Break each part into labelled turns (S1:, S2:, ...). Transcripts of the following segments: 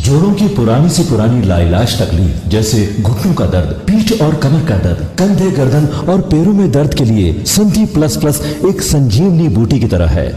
S1: जोड़ों की पुरानी से पुरानी लाइलाज तकलीफ जैसे घुटनों का दर्द, पीठ और कमर का दर्द, कंधे, गर्दन और पैरों में दर्द के लिए संधि प्लस प्लस एक संजीवनी बूटी की तरह है,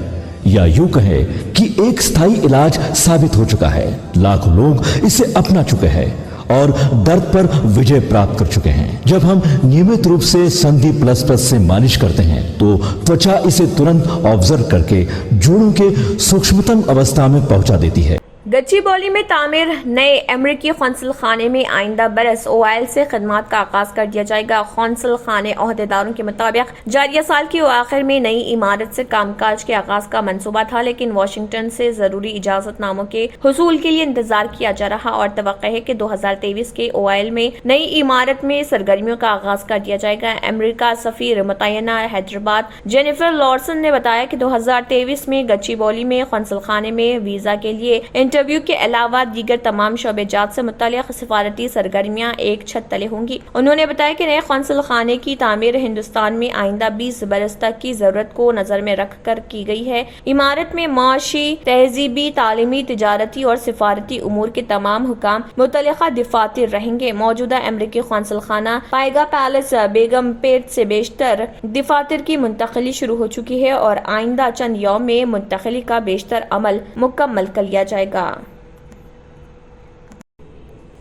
S1: या यूं कहे कि एक स्थायी इलाज साबित हो चुका है। लाखों लोग इसे अपना चुके हैं और दर्द पर विजय प्राप्त कर चुके हैं। जब हम नियमित रूप से संधि प्लस प्लस से मालिश करते हैं तो त्वचा इसे तुरंत ऑब्जर्व करके जोड़ों के सूक्ष्मतम अवस्था में पहुंचा देती है।
S2: गच्चीबौली में तामीर नए अमरीकी कौंसल खाने में आइंदा बरस ओआईएल से खदमात का आगाज कर दिया जाएगा। कौंसल खाने ओहदेदारों के मुताबिक जारिया साल के आखिर में नई इमारत से कामकाज के आगाज का मंसूबा था, लेकिन वाशिंगटन से जरूरी इजाजतनामों के हुसूल के लिए इंतजार किया जा रहा और तवक्को है कि 2023 के ओआईएल में नई इमारत में सरगर्मियों का आगाज कर दिया जाएगा। अमरीका सफीर मुतयना हैदराबाद जेनिफर लॉर्सन ने बताया कि 2023 में गच्चीबौली में कौंसल खाने में वीजा के लिए इंटरव्यू के अलावा दीगर तमाम शोबेजात से मुताल्लिक़ सिफारती सरगर्मियां एक छत तले होंगी। उन्होंने बताया कि नए कौंसल खाने की तामीर हिंदुस्तान में आइंदा 20 बरस तक की जरूरत को नजर में रख कर की गई है। इमारत में माशी, तहजीबी, तालीमी, तिजारती और सिफारती उमूर के तमाम हुकाम मुतल्लिक़ा दफातर रहेंगे। मौजूदा अमरीकी कौंसल खाना पाएगा पैलेस बेगम पेट से बेशतर दफातर की मुंतकली शुरू हो चुकी है और आइंदा चंद यौम में मुंतकली का बेशतर अमल मुकम्मल कर लिया जाएगा।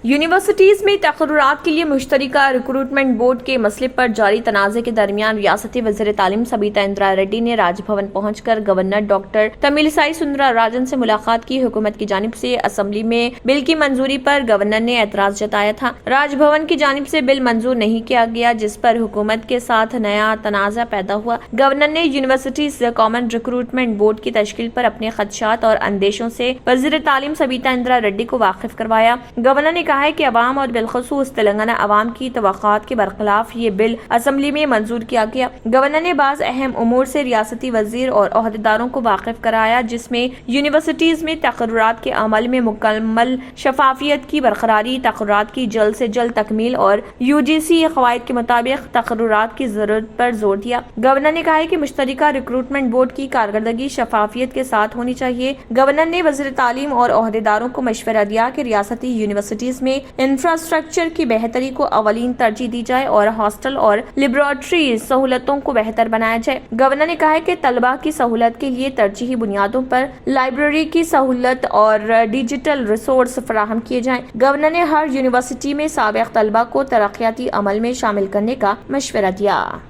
S2: यूनिवर्सिटीज में तकर्रुरात के लिए मुश्तरका रिक्रूटमेंट बोर्ड के मसले पर जारी तनाज़े के दरमियान रियासती वज़ीर तालीम सबीता इंदिरा रेड्डी ने राजभवन पहुंचकर गवर्नर डॉक्टर तमिलिसाई सुंदरराजन से मुलाकात की। हुकूमत की जानिब से असम्बली में बिल की मंजूरी पर गवर्नर ने एतराज जताया था। राजभवन की जानिब से बिल मंजूर नहीं किया गया, जिस पर हुकूमत के साथ नया तनाज़ा पैदा हुआ। गवर्नर ने यूनिवर्सिटीज कॉमन रिक्रूटमेंट बोर्ड की तश्कील पर अपने खदशात और अंदेशों से वज़ीर तालीम सबीता इंदिरा रेड्डी को वाकिफ करवाया। गवर्नर ने कहा है कि अवाम और बिलखसूस तेलंगाना अवाम की तवक्कुआत के बरखिलाफ ये बिल असम्बली में मंजूर किया गया। गवर्नर ने बाज़ अहम उमूर से रियासती वजीर और ओहदेदारों को वाकिफ कराया, जिसमें यूनिवर्सिटीज में तकर्रुरात के अमल में मुकम्मल शफाफियत की बरकरारी, तकर्रुरात की जल्द से जल्द तकमील और यूजीसी क़वाइद के मुताबिक तकर्रुरात की जरूरत पर जोर दिया। गवर्नर ने कहा है कि मुश्तरका रिक्रूटमेंट बोर्ड की कारकर्दगी शफाफियत के साथ होनी चाहिए। गवर्नर ने वज़ीर तालीम और ओहदेदारों को मशवरा दिया कि रियासती यूनिवर्सिटीज में इंफ्रास्ट्रक्चर की बेहतरी को अवलीन तरजीह दी जाए और हॉस्टल और लेबोरेटरी सहूलतों को बेहतर बनाया जाए। गवर्नर ने कहा है कि तलबा की सहूलत के लिए तरजीही बुनियादों पर लाइब्रेरी की सहूलत और डिजिटल रिसोर्स फराहम किए जाएं। गवर्नर ने हर यूनिवर्सिटी में साबिक तलबा को तरक्याती अमल में शामिल करने का मशवरा दिया।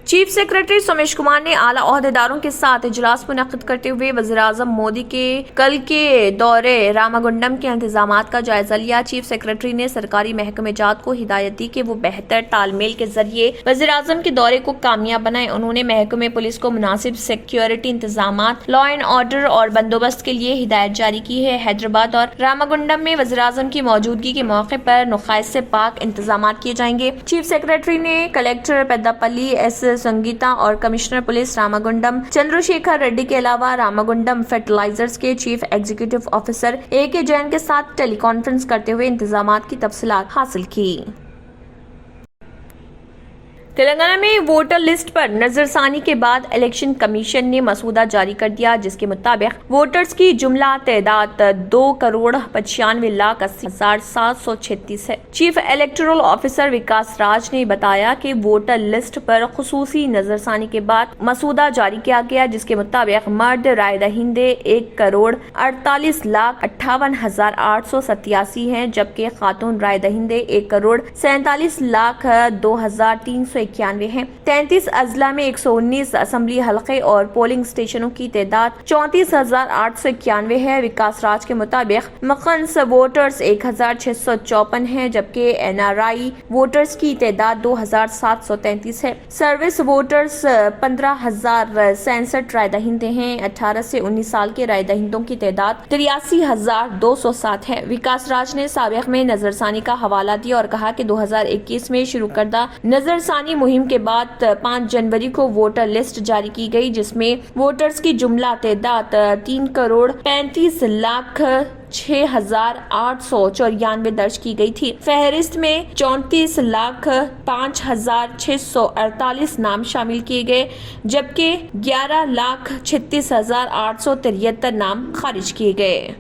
S2: चीफ सेक्रेटरी सोमेश कुमार ने आला ओहदेदारों के साथ इजलास मुनक्किद करते हुए वज़ीर-ए-आज़म मोदी के कल के दौरे रामागुंडम के इंतजामात का जायजा लिया। चीफ सेक्रेटरी ने सरकारी महकमे जात को हिदायत दी कि वो बेहतर तालमेल के जरिए वज़ीर-ए-आज़म के दौरे को कामयाब बनाए। उन्होंने महकमे पुलिस को मुनासिब सिक्योरिटी इंतजामात, लॉ एंड ऑर्डर और बंदोबस्त के लिए हिदायत जारी की है। हैदराबाद और रामागुंडम में वज़ीर-ए-आज़म की मौजूदगी के मौके पर नुक़ाइश से पाक इंतजामात किए जाएंगे। चीफ सेक्रेटरी ने कलेक्टर पेद्दापल्ली एस संगीता और कमिश्नर पुलिस रामागुंडम चंद्रशेखर रेड्डी के अलावा रामागुंडम फर्टिलाइजर्स के chief executive officer AK Jain के साथ टेली कॉन्फ्रेंस करते हुए इंतजामात की तफसीलात हासिल की। तेलंगाना में वोटर लिस्ट पर नजरसानी के बाद इलेक्शन कमीशन ने मसूदा जारी कर दिया, जिसके मुताबिक वोटर्स की जुमला तादाद 2,95,80,736 है। चीफ इलेक्टोरल ऑफिसर विकास राज ने बताया कि वोटर लिस्ट पर खुसूसी नजरसानी के बाद मसूदा जारी किया गया, जिसके मुताबिक मर्द राय दहिंदे 1,48,58,887 हैं, जबकि खातून राय दहिंदे 1,47,02,391 हैं। 33 अजला में 119 असम्बली हलके और पोलिंग स्टेशनों की तादाद 34,891 है। विकास राज के मुताबिक मखन्स वोटर्स 1,654 हैं, जबकि NRI वोटर्स की तादाद 2,733 है। सर्विस वोटर्स 15,067 राय दहिंदे हैं। 18 से 19 साल के राय दहिंदों की तादाद 83,207 है। विकास राज ने साबिक में नजरसानी का हवाला दिया और कहा कि 2021 में शुरू करदा नजरसानी मुहिम के बाद 5 जनवरी को वोटर लिस्ट जारी की गई, जिसमें वोटर्स की जुमला तादाद 3,35,06,894 दर्ज की गई थी। फहरिस्त में 34,05,648 नाम शामिल किए गए, जबकि 11,36,873 नाम खारिज किए गए।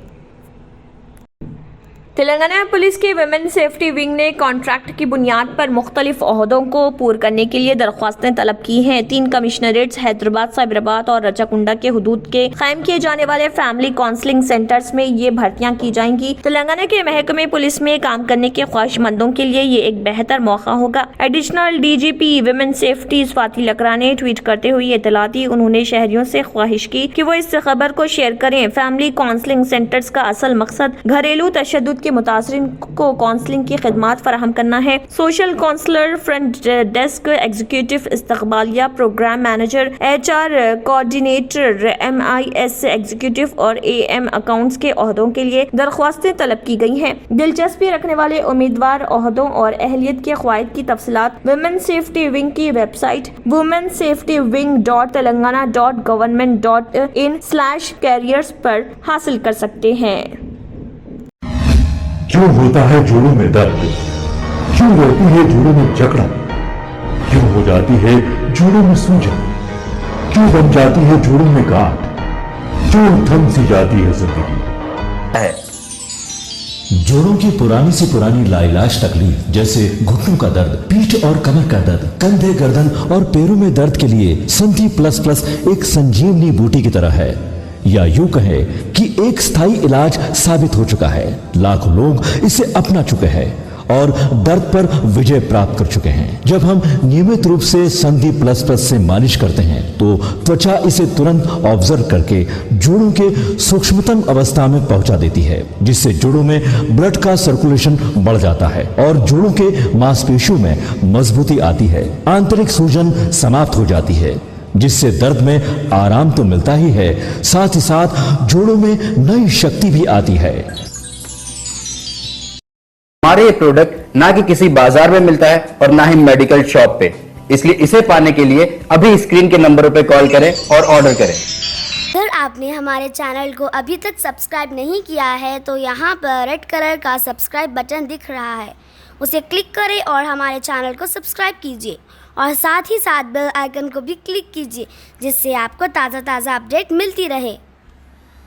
S2: تلنگانہ پولیس کے ویمن سیفٹی ونگ نے کانٹریکٹ کی بنیاد پر مختلف عہدوں کو پور کرنے کے لیے درخواستیں طلب کی ہیں. 3 کمشنریٹس حیدرآباد، سائبرآباد اور رچاکنڈا کے حدود کے قائم کیے جانے والے فیملی کاؤنسلنگ سینٹرز میں یہ بھرتیاں کی جائیں گی. تلنگانہ کے محکمہ پولیس میں کام کرنے کے خواہش مندوں کے لیے یہ ایک بہتر موقع ہوگا. Additional DGP women safety Swati Lakra نے ٹویٹ کرتے ہوئے اطلاع دی. انہوں نے شہریوں سے خواہش کی کہ وہ اس خبر کو شیئر کریں. فیملی کاؤنسلنگ سینٹرز کا اصل مقصد گھریلو تشدد کے متاثرین کو کاؤنسلنگ کی خدمات فراہم کرنا ہے. Social counsellor, front desk executive, استقبالیہ program manager, HR coordinator, MIS executive اور AM اکاؤنٹس کے عہدوں کے لیے درخواستیں طلب کی گئی ہیں. دلچسپی رکھنے والے امیدوار عہدوں اور اہلیت کے قواعد کی تفصیلات ویمن سیفٹی ونگ کی ویب سائٹ womensafetywing.telangana.government.in/careers پر حاصل کر سکتے ہیں.
S3: کیوں ہوتا ہے جوڑوں میں درد؟ کیوں رہتی ہے جوڑوں میں جکڑن؟ کیوں ہو جاتی ہے جوڑوں میں سوجن؟ کیوں بن جاتی ہے جوڑوں میں گاٹھ؟ کیوں تھم سی جاتی ہے زندگی؟
S1: جوڑوں کی پرانی سے پرانی لاعلاج تکلیف جیسے گھٹنوں کا درد، پیٹھ اور کمر کا درد، کندھے، گردن اور پیروں میں درد کے لیے سنتی پلس پلس ایک سنجیونی بوٹی کی طرح ہے، یا یوں کہیں کہ ایک استھائی علاج ثابت ہو چکا ہے. لاکھوں لوگ اسے اپنا چکے ہیں اور درد پر وجے پراپت کر چکے ہیں. جب ہم نیمت روپ سے سندھی پلس پلس سے مالش کرتے ہیں تو توچا اسے ترنت آبزرو کر کے جوڑوں کے سوکشمتم اوستھا میں پہنچا دیتی ہے، جس سے جوڑوں میں بلڈ کا سرکولیشن بڑھ جاتا ہے اور جوڑوں کے ماس پیشیوں میں مضبوطی آتی ہے. آنترک سوجن سماپت ہو جاتی ہے، جس سے درد میں آرام تو ملتا ہی ہے، ساتھ ہی ساتھ جوڑوں میں نئی شکتی بھی آتی ہے.
S4: ہمارے یہ پروڈکٹ نہ کہ کسی بازار میں ملتا ہے اور نہ ہی میڈیکل شاپ پہ، اس لیے اسے پانے کے لیے ابھی اسکرین کے نمبروں پہ کال کریں اور آرڈر کریں.
S5: اگر آپ نے ہمارے چینل کو ابھی تک سبسکرائب نہیں کیا ہے تو یہاں پر ریڈ کلر کا سبسکرائب بٹن دکھ رہا ہے، اسے کلک کریں اور ہمارے چینل کو سبسکرائب کیجیے اور ساتھ ہی ساتھ بیل آئیکن کو بھی کلک کیجیے، جس سے آپ کو تازہ اپڈیٹ ملتی رہے.